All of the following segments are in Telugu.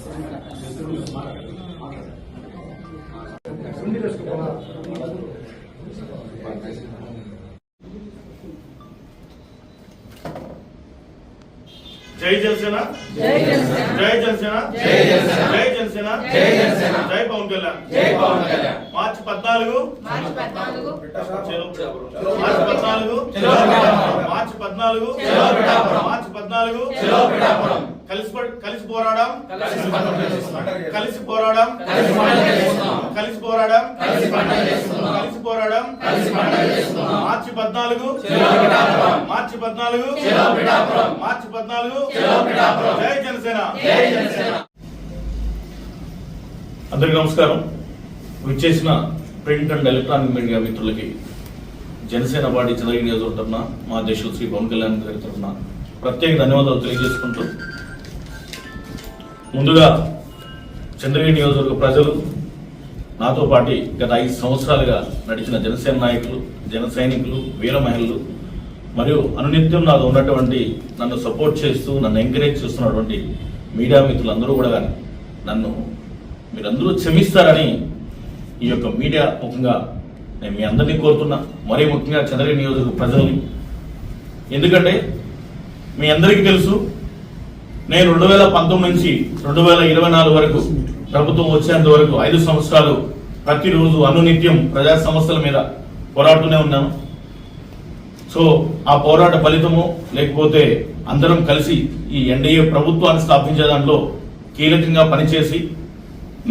జై జనసేన, జై జనసేన, జై జనసేన, జై జనసేన, జై జనసేన, జై పవన్ కళ్యాణ్, జై పవన్ కళ్యాణ్. మార్చి 14 మార్చి 14 మార్చి 14 మార్చి 14 కలిసి పోరాడం, కలిసి పోరాడం, కలిసి పోరాడం, కలిసి పోరాడం. మార్చి 14 మార్చి 14 మార్చి 14 జై జనసేన. అందరికీ నమస్కారం. విచ్చేసిన ప్రింట్ అండ్ ఎలక్ట్రానిక్ మీడియా మిత్రులకి జనసేన పార్టీ చంద్రగిరి నియోజకవర్గం తరఫున మా అధ్యక్షులు శ్రీ పవన్ కళ్యాణ్ గారి తరఫున ప్రత్యేక ధన్యవాదాలు తెలియజేసుకుంటూ, ముందుగా చంద్రగిరి నియోజకవర్గ ప్రజలు, నాతో పాటు గత 5 సంవత్సరాలుగా నడిచిన జనసేన నాయకులు, జన సైనికులు, వీర మహిళలు మరియు అనునిత్యం నాతో ఉన్నటువంటి నన్ను సపోర్ట్ చేస్తూ నన్ను ఎంకరేజ్ చేస్తున్నటువంటి మీడియా మిత్రులందరూ కూడా నన్ను మీరందరూ క్షమిస్తారని ఈ యొక్క మీడియా ముఖ్యంగా నేను మీ అందరినీ కోరుతున్నా. మరీ ముఖ్యంగా చంద్రగిరి నియోజకవర్గ ప్రజల్ని. ఎందుకంటే మీ అందరికీ తెలుసు, నేను 2019 నుంచి 2024 వరకు ప్రభుత్వం వచ్చేంత వరకు 5 సంవత్సరాలు ప్రతిరోజు అనునిత్యం ప్రజా సమస్యల మీద పోరాడుతూనే ఉన్నాను. సో ఆ పోరాట ఫలితము లేకపోతే అందరం కలిసి ఈ ఎన్డీఏ ప్రభుత్వాన్ని స్థాపించే దాంట్లో కీలకంగా పనిచేసి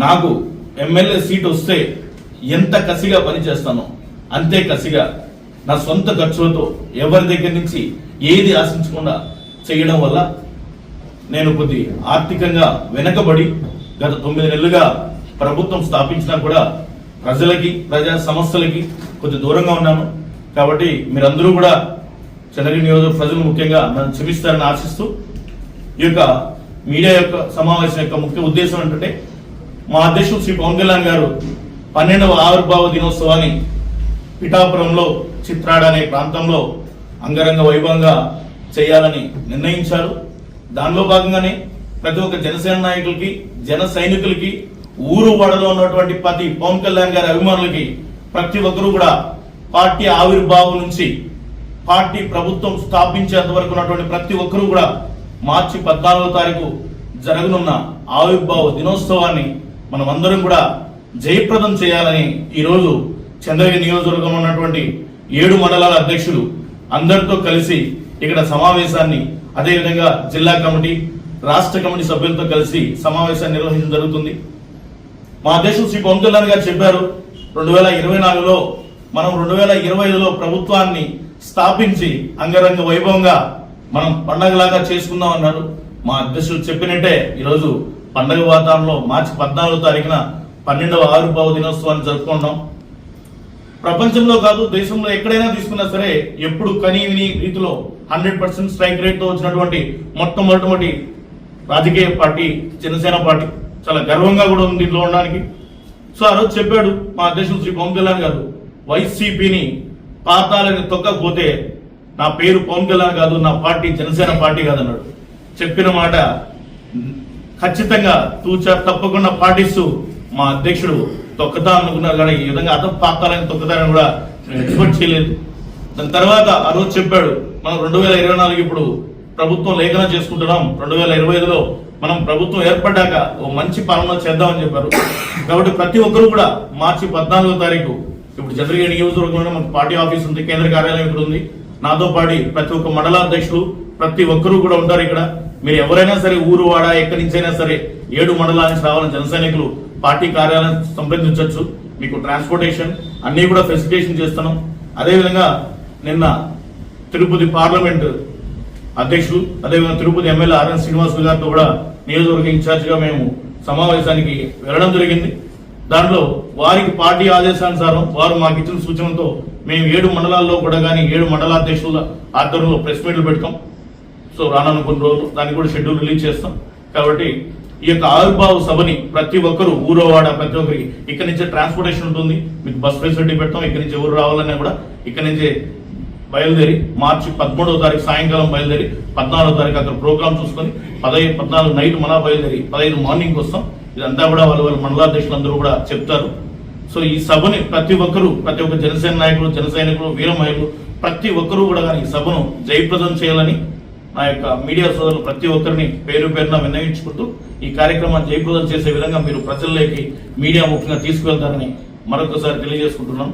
నాకు ఎమ్మెల్యే సీట్ వస్తే ఎంత కసిగా పనిచేస్తానో అంతే కసిగా నా సొంత ఖర్చులతో ఎవరి దగ్గర నుంచి ఏది ఆశించకుండా చేయడం వల్ల నేను కొద్ది ఆర్థికంగా వెనకబడి గత 9 నెలలుగా ప్రభుత్వం స్థాపించినా కూడా ప్రజలకి, ప్రజా సమస్యలకి కొద్ది దూరంగా ఉన్నాను. కాబట్టి మీరందరూ కూడా చంద్రగిరి నియోజకవర్గ ప్రజలు ముఖ్యంగా నన్ను క్షమిస్తారని ఆశిస్తూ, ఈ యొక్క మీడియా యొక్క సమావేశం యొక్క ముఖ్య ఉద్దేశం ఏంటంటే, మా అధ్యక్షుడు శ్రీ పవన్ కళ్యాణ్ గారు 12వ ఆవిర్భావ దినోత్సవాన్ని పిఠాపురంలో చిత్రాడ అనే ప్రాంతంలో అంగరంగ వైభవంగా చేయాలని నిర్ణయించారు. దానిలో భాగంగానే ప్రతి ఒక్క జనసేన నాయకులకి, జన సైనికులకి, ఊరు వాడలో ఉన్నటువంటి ప్రతి పవన్ కళ్యాణ్ గారి అభిమానులకి ప్రతి ఒక్కరూ కూడా పార్టీ ఆవిర్భావం నుంచి పార్టీ ప్రభుత్వం స్థాపించేంత వరకు ఉన్నటువంటి ప్రతి ఒక్కరూ కూడా మార్చి 14వ తారీఖు జరగనున్న ఆవిర్భావ దినోత్సవాన్ని మనం అందరం కూడా జయప్రదం చేయాలని ఈరోజు చంద్రగిరి నియోజకవర్గంలో ఉన్నటువంటి 7 మండలాల అధ్యక్షులు అందరితో కలిసి ఇక్కడ సమావేశాన్ని, అదేవిధంగా జిల్లా కమిటీ, రాష్ట్ర కమిటీ సభ్యులతో కలిసి సమావేశాన్ని నిర్వహించడం జరుగుతుంది. మా అధ్యక్షుడు శ్రీ పవన్ కళ్యాణ్ గారు చెప్పారు, 2024లో మనం 2025లో ప్రభుత్వాన్ని స్థాపించి అంగరంగ వైభవంగా మనం పండగలాగా చేసుకుందాం అన్నారు. మా అధ్యక్షుడు చెప్పినట్టే ఈరోజు పండగ వాతావరణంలో మార్చి 14వ తారీఖున 12వ ఆవిర్భావ దినోత్సవాన్ని జరుపుకుంటాం. ప్రపంచంలో కాదు, దేశంలో ఎక్కడైనా తీసుకున్నా సరే ఎప్పుడు కనీవిని రీతిలో 100% స్ట్రైక్ రేట్ తో వచ్చినటువంటి మొట్టమొదటి రాజకీయ పార్టీ జనసేన పార్టీ. చాలా గర్వంగా కూడా ఉంది దీంట్లో ఉండడానికి. సో ఆ రోజు చెప్పాడు మా అధ్యక్షుడు శ్రీ పవన్ కళ్యాణ్ గారు, వైసీపీని పాతాలని తొక్కకపోతే నా పేరు పవన్ కళ్యాణ్ కాదు, నా పార్టీ జనసేన పార్టీ కాదన్నాడు. చెప్పిన మాట ఖచ్చితంగా తూచా తప్పకుండా పాటిస్తూ మా అధ్యక్షుడు తొక్కతా అనుకున్నారు, కానీ ఈ విధంగా అతను పాతాలని తొక్కతారని కూడా ఎక్స్పెక్ట్ చేయలేదు. దాని తర్వాత ఆ రోజు చెప్పాడు, మనం 2024 ఇప్పుడు ప్రభుత్వం లేఖనం చేసుకుంటున్నాం, 2025లో మనం ప్రభుత్వం ఏర్పడ్డాక ఓ మంచి పాలన చేద్దామని చెప్పారు. కాబట్టి ప్రతి ఒక్కరు కూడా మార్చి 14వ తారీఖు ఇప్పుడు చంద్రగిరి నియోజకవర్గంలో మనకు పార్టీ ఆఫీస్ ఉంది, కేంద్ర కార్యాలయం ఇక్కడ ఉంది. నాతో పాటు ప్రతి ఒక్క మండలాధ్యక్షులు ప్రతి ఒక్కరూ కూడా ఉంటారు ఇక్కడ. మీరు ఎవరైనా సరే ఊరు వాడ ఎక్కడి నుంచైనా సరే 7 మండలాల నుంచి రావాలని జన సైనికులు పార్టీ కార్యాలయం సంప్రదించవచ్చు. మీకు ట్రాన్స్పోర్టేషన్ అన్ని కూడా ఫెసిలిటేషన్ చేస్తున్నాం. అదేవిధంగా నిన్న తిరుపతి పార్లమెంట్ అధ్యక్షులు, అదేవిధంగా తిరుపతి ఎమ్మెల్యే ఆర్ఎన్ శ్రీనివాసులు గారితో కూడా నియోజకవర్గ ఇన్ఛార్జ్ గా మేము సమావేశానికి వెళ్ళడం జరిగింది. దాంట్లో వారికి పార్టీ ఆదేశానుసారం వారు మాకు ఇచ్చిన సూచనలతో మేము 7 మండలాల్లో కూడా కానీ 7 మండలాధ్యక్షుల ఆధ్వర్యంలో ప్రెస్ మీట్లు పెడతాం. సో రానున్న కొన్ని రోజులు దానికి కూడా షెడ్యూల్ రిలీజ్ చేస్తాం. కాబట్టి ఈ యొక్క ఆవిర్భావ సభని ప్రతి ఒక్కరు ఊరోవాడ ప్రతి ఒక్కరికి ఇక్కడి నుంచే ట్రాన్స్పోర్టేషన్ ఉంటుంది, మీకు బస్ ఫెసిలిటీ పెడతాం. ఇక్కడి నుంచి ఎవరు రావాలన్నా కూడా ఇక్కడి నుంచే బయలుదేరి మార్చి 13వ తారీఖు సాయంకాలం బయలుదేరి 14వ తారీఖు అక్కడ ప్రోగ్రామ్ చూసుకొని 14 నైట్ మళ్ళా బయలుదేరి 15 మార్నింగ్ వస్తాం. ఇదంతా కూడా వాళ్ళ మండలాధ్యక్షులందరూ కూడా చెప్తారు. సో ఈ సభని ప్రతి ఒక్క జనసేన నాయకులు, జన సైనికులు, వీర మహిళలు ప్రతి ఒక్కరూ కూడా ఈ సభను జయప్రదం చేయాలని నా యొక్క మీడియా సోదరులు ప్రతి ఒక్కరిని పేరు పేరున విన్నవించుకుంటూ ఈ కార్యక్రమాన్ని జయప్రదం చేసే విధంగా మీరు ప్రజల్లోకి మీడియా ముఖ్యంగా తీసుకువెళ్తారని మరొకసారి తెలియజేసుకుంటున్నాం.